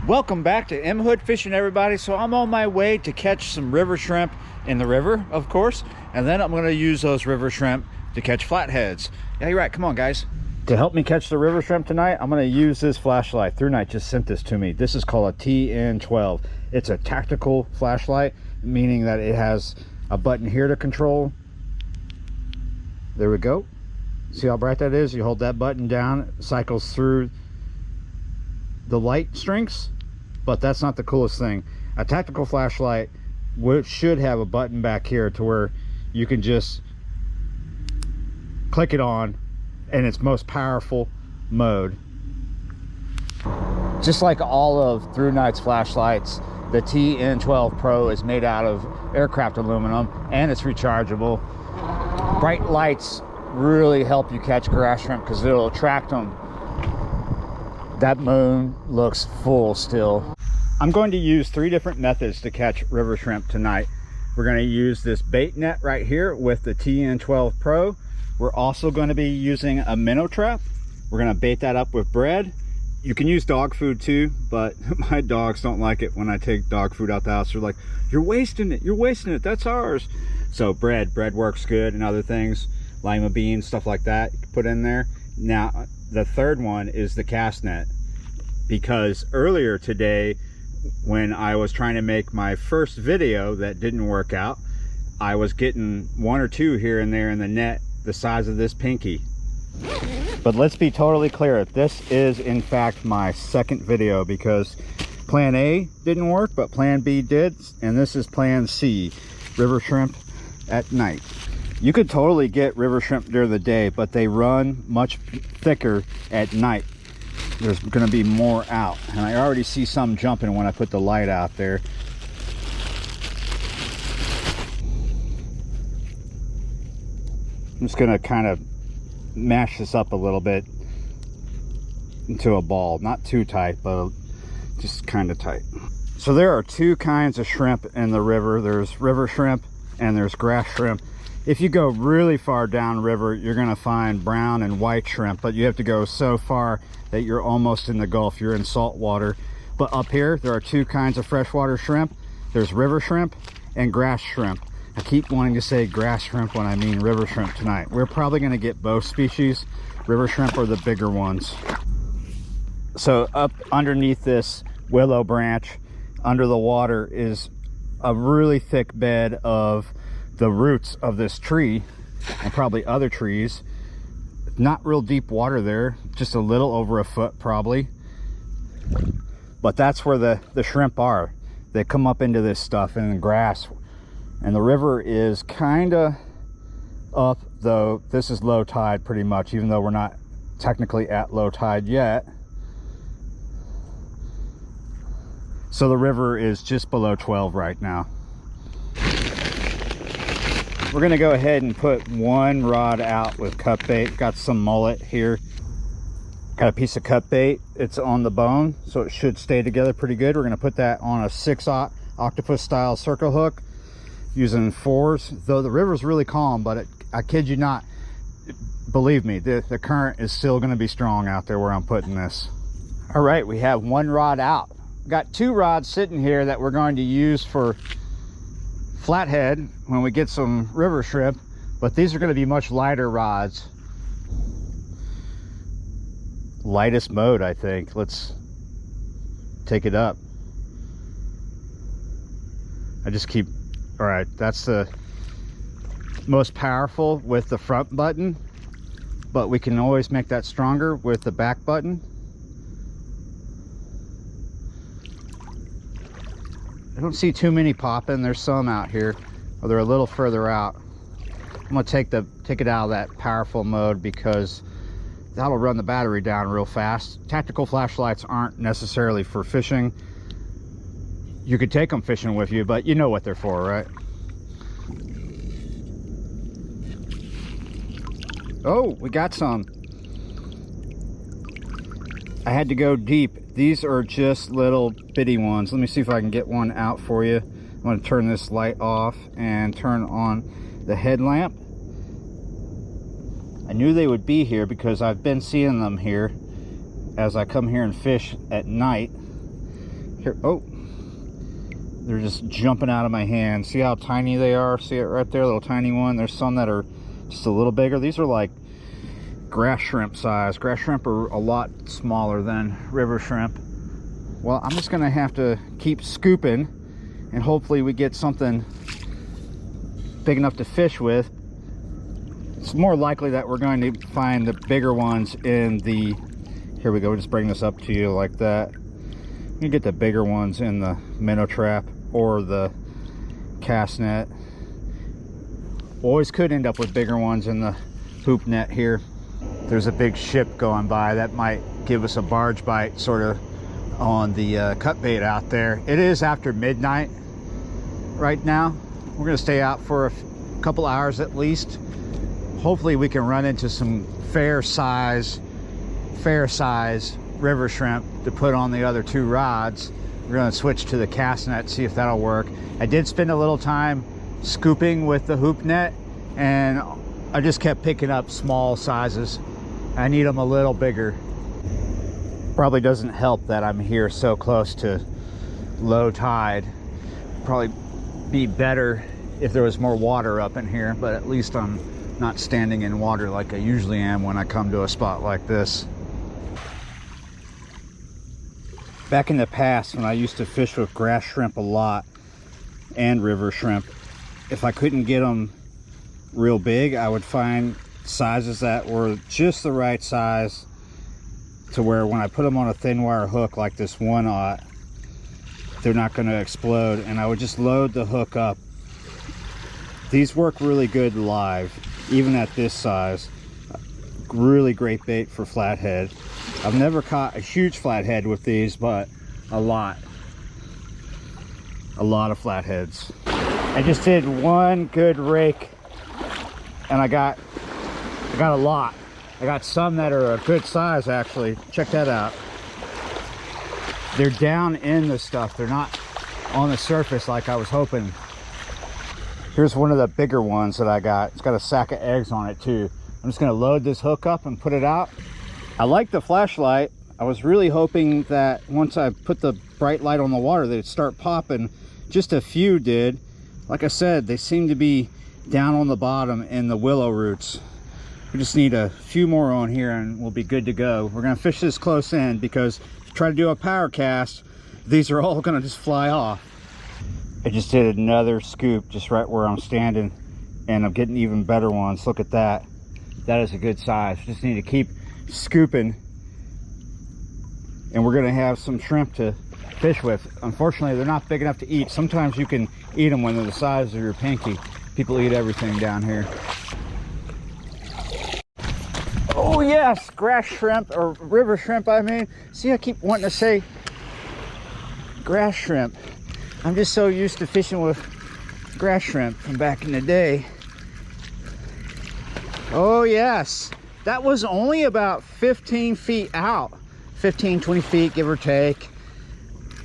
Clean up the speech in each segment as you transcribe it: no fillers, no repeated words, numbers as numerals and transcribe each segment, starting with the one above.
Welcome back to M Hood Fishing, everybody. So I'm on my way to catch some river shrimp in the river, of course, and then I'm going to use those river shrimp to catch flatheads. Yeah, you're right. Come on, guys. To help me catch the river shrimp tonight, I'm going to use this flashlight. Through Night just sent this to me. This is called a TN12. It's a tactical flashlight, meaning that it has a button here to control. There we go. See how bright that is? You hold that button down, it cycles through the light strengths, but that's not the coolest thing. A tactical flashlight should have a button back here to where you can just click it on in its most powerful mode. Just like all of Through Night's flashlights, the TN12 Pro is made out of aircraft aluminum and it's rechargeable. Bright lights really help you catch grass shrimp because it'll attract them. That moon looks full still. I'm going to use 3 different methods to catch river shrimp tonight. We're going to use this bait net right here with the TN12 Pro. We're also going to be using a minnow trap. We're going to bait that up with bread. You can use dog food too, but my dogs don't like it when I take dog food out the house. They're like, you're wasting it, that's ours. So bread works good, and other things, lima beans, stuff like that, you can put in there. Now, the third one is the cast net, because earlier today when I was trying to make my first video that didn't work out, I was getting 1 or 2 here and there in the net the size of this pinky. But let's be totally clear, this is in fact my second video, because plan A didn't work but plan B did, and this is plan C, river shrimp at night. You could totally get river shrimp during the day, but they run much thicker at night. There's going to be more out, and I already see some jumping when I put the light out there. I'm just going to kind of mash this up a little bit into a ball, not too tight, but just kind of tight. So there are 2 kinds of shrimp in the river. There's river shrimp and there's grass shrimp. If you go really far down river, you're going to find brown and white shrimp, but you have to go so far that you're almost in the Gulf, you're in salt water. But up here, there are 2 kinds of freshwater shrimp. There's river shrimp and grass shrimp. I keep wanting to say grass shrimp when I mean river shrimp tonight. We're probably going to get both species. River shrimp are the bigger ones. So up underneath this willow branch, under the water, is a really thick bed of the roots of this tree and probably other trees. Not real deep water there, just a little over a foot probably, but that's where the shrimp are. They come up into this stuff in the grass, and the river is kind of up, though this is low tide pretty much, even though we're not technically at low tide yet. So the river is just below 12 right now. We're gonna go ahead and put 1 rod out with cut bait. Got some mullet here. Got a piece of cut bait. It's on the bone, so it should stay together pretty good. We're gonna put that on a 6/0 octopus style circle hook using 4s. Though the river's really calm, but I kid you not, believe me, the current is still gonna be strong out there where I'm putting this. All right, we have 1 rod out. Got 2 rods sitting here that we're going to use for flathead when we get some river shrimp, but these are going to be much lighter rods. Lightest mode, I think. Let's take it up. I just keep, all right, that's the most powerful with the front button, but we can always make that stronger with the back button. I don't see too many popping. There's some out here, or they're a little further out. I'm gonna take it out of that powerful mode because that'll run the battery down real fast. Tactical flashlights aren't necessarily for fishing. You could take them fishing with you, but you know what they're for, right? Oh, we got some. I had to go deep. These are just little bitty ones. Let me see if I can get one out for you. I'm going to turn this light off and turn on the headlamp. I knew they would be here because I've been seeing them here as I come here and fish at night. Here, oh, they're just jumping out of my hand. See how tiny they are? See it right there, little tiny one? There's some that are just a little bigger. These are like grass shrimp size. Grass shrimp are a lot smaller than river shrimp. Well, I'm just gonna have to keep scooping and hopefully we get something big enough to fish with. It's more likely that we're going to find the bigger ones in the, here we go, just bring this up to you like that. You get the bigger ones in the minnow trap or the cast net. Always could end up with bigger ones in the hoop net here. There's a big ship going by that might give us a barge bite sort of on the cut bait out there. It is after midnight right now. We're gonna stay out for a couple hours at least. Hopefully we can run into some fair size river shrimp to put on the other two rods. We're going to switch to the cast net, see if that'll work. I did spend a little time scooping with the hoop net and I just kept picking up small sizes. I need them a little bigger. Probably doesn't help that I'm here so close to low tide. Probably be better if there was more water up in here, but at least I'm not standing in water like I usually am when I come to a spot like this. Back in the past, when I used to fish with grass shrimp a lot and river shrimp, if I couldn't get them real big, I would find sizes that were just the right size to where when I put them on a thin wire hook like this 1/0, they're not going to explode, and I would just load the hook up. These work really good live, even at this size. Really great bait for flathead. I've never caught a huge flathead with these, but a lot of flatheads. I just did one good rake and I got a lot. I got some that are a good size actually. Check that out. They're down in the stuff. They're not on the surface like I was hoping. Here's one of the bigger ones that I got. It's got a sack of eggs on it too. I'm just gonna load this hook up and put it out. I like the flashlight. I was really hoping that once I put the bright light on the water, they'd start popping. Just a few did. Like I said, they seem to be down on the bottom in the willow roots. We just need a few more on here and we'll be good to go. We're gonna fish this close in because if you try to do a power cast, these are all gonna just fly off. I just did another scoop just right where I'm standing and I'm getting even better ones. Look at that. That is a good size. Just need to keep scooping and we're gonna have some shrimp to fish with. Unfortunately, they're not big enough to eat. Sometimes you can eat them when they're the size of your pinky. People eat everything down here. Oh yes, grass shrimp, or river shrimp I mean. See, I keep wanting to say grass shrimp. I'm just so used to fishing with grass shrimp from back in the day. Oh yes, that was only about 15 feet out. 15, 20 feet, give or take.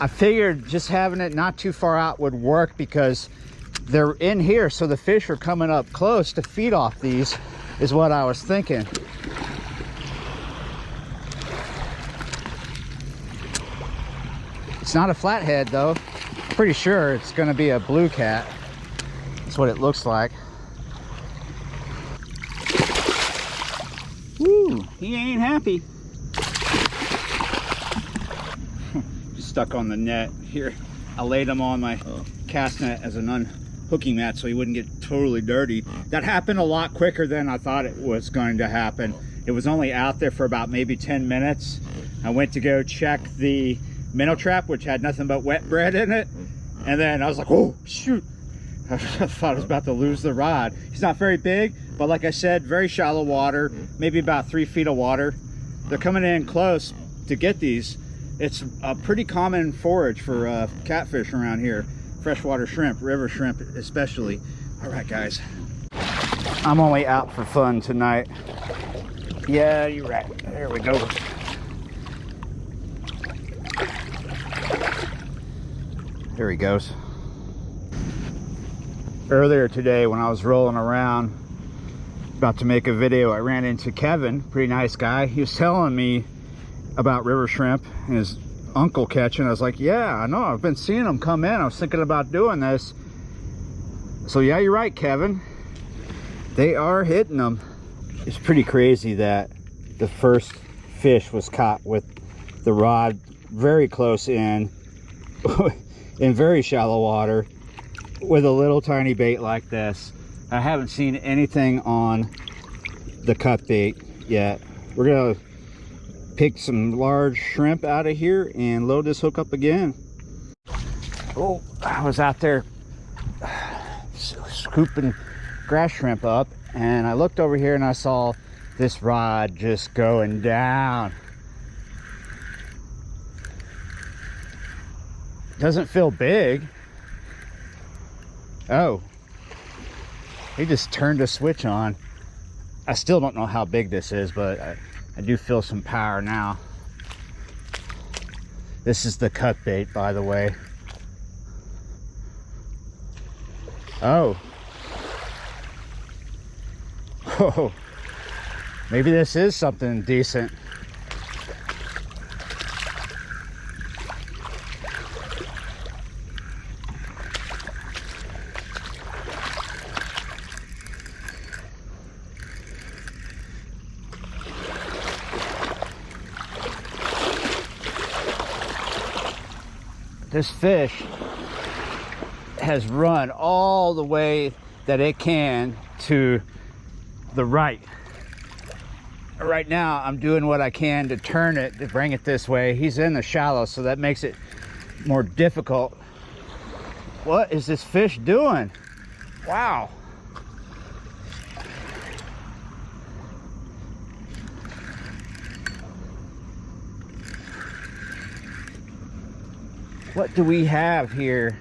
I figured just having it not too far out would work because they're in here, so the fish are coming up close to feed off these, is what I was thinking. It's not a flathead though. I'm pretty sure it's gonna be a blue cat. That's what it looks like. Woo, he ain't happy. Just stuck on the net here. I laid him on my cast net as an unhooking mat so he wouldn't get totally dirty. That happened a lot quicker than I thought it was going to happen. It was only out there for about maybe 10 minutes. I went to go check the minnow trap, which had nothing but wet bread in it. And then I was like, oh, shoot. I thought I was about to lose the rod. He's not very big, but like I said, very shallow water, maybe about 3 feet of water. They're coming in close to get these. It's a pretty common forage for catfish around here. Freshwater shrimp, river shrimp especially. All right, guys. I'm only out for fun tonight. Yeah, you're right. There we go. There he goes. Earlier today when I was rolling around about to make a video, I ran into Kevin, pretty nice guy. He was telling me about river shrimp and his uncle catching. I was like, yeah, I know, I've been seeing them come in. I was thinking about doing this. So yeah, you're right, Kevin. They are hitting them. It's pretty crazy that the first fish was caught with the rod very close in very shallow water with a little tiny bait like this. I haven't seen anything on the cut bait yet. We're gonna pick some large shrimp out of here and load this hook up again. Oh, I was out there scooping grass shrimp up, and I looked over here and I saw this rod just going down. Doesn't feel big. Oh, he just turned a switch on. I still don't know how big this is, but I do feel some power now. This is the cut bait, by the way. Oh. Oh. Maybe this is something decent. This fish has run all the way that it can to the right. Right now I'm doing what I can to turn it, to bring it this way. He's in the shallow, so that makes it more difficult. What is this fish doing? Wow. What do we have here?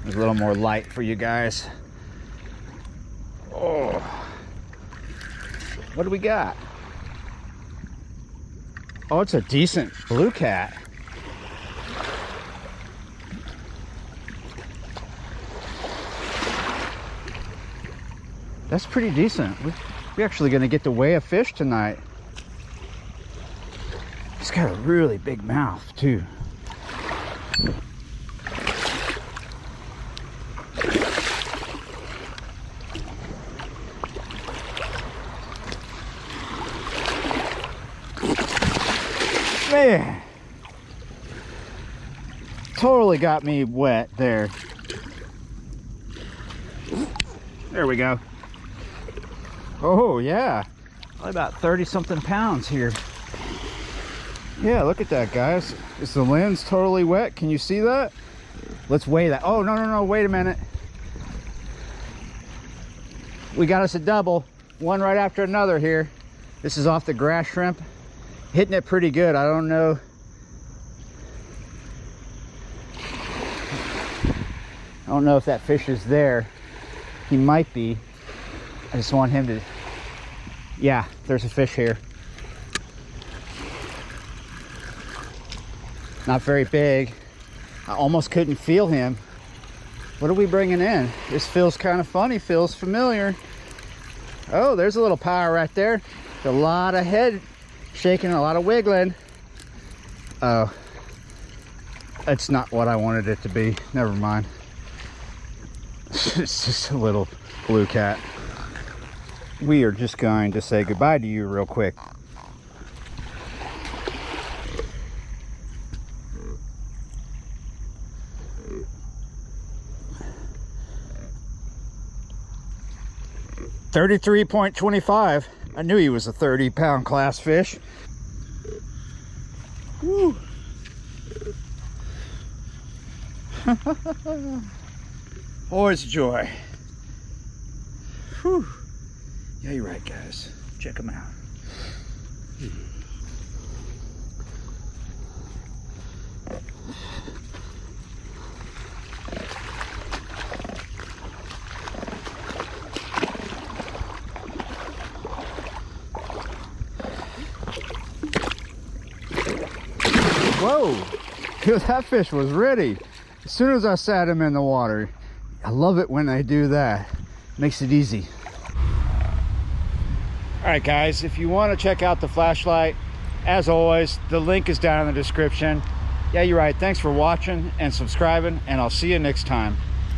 There's a little more light for you guys. Oh, what do we got? Oh, it's a decent blue cat. That's pretty decent. We're actually gonna get to weigh a fish tonight. He's got a really big mouth too. Man, totally got me wet there. There we go. Oh yeah, probably about 30 something pounds here. Yeah, look at that, guys. Is the lens totally wet? Can you see that? Let's weigh that. Oh, no, wait a minute. We got us a double, one right after another here. This is off the grass shrimp. Hitting it pretty good. I don't know. I don't know if that fish is there. He might be. I just want him to, yeah, there's a fish here. Not very big. I almost couldn't feel him. What are we bringing in? This feels kind of funny, feels familiar. Oh, there's a little power right there. A lot of head shaking, a lot of wiggling. Oh, it's not what I wanted it to be. Never mind. It's just a little blue cat. We are just going to say goodbye to you real quick. $33.25. I knew he was a 30-pound class fish. Woo. Always a joy. Whew. Yeah, you're right, guys. Check them out. Whoa, that fish was ready. As soon as I sat him in the water, I love it when they do that. Makes it easy. All right, guys, if you want to check out the flashlight, as always, the link is down in the description. Yeah, you're right. Thanks for watching and subscribing, and I'll see you next time.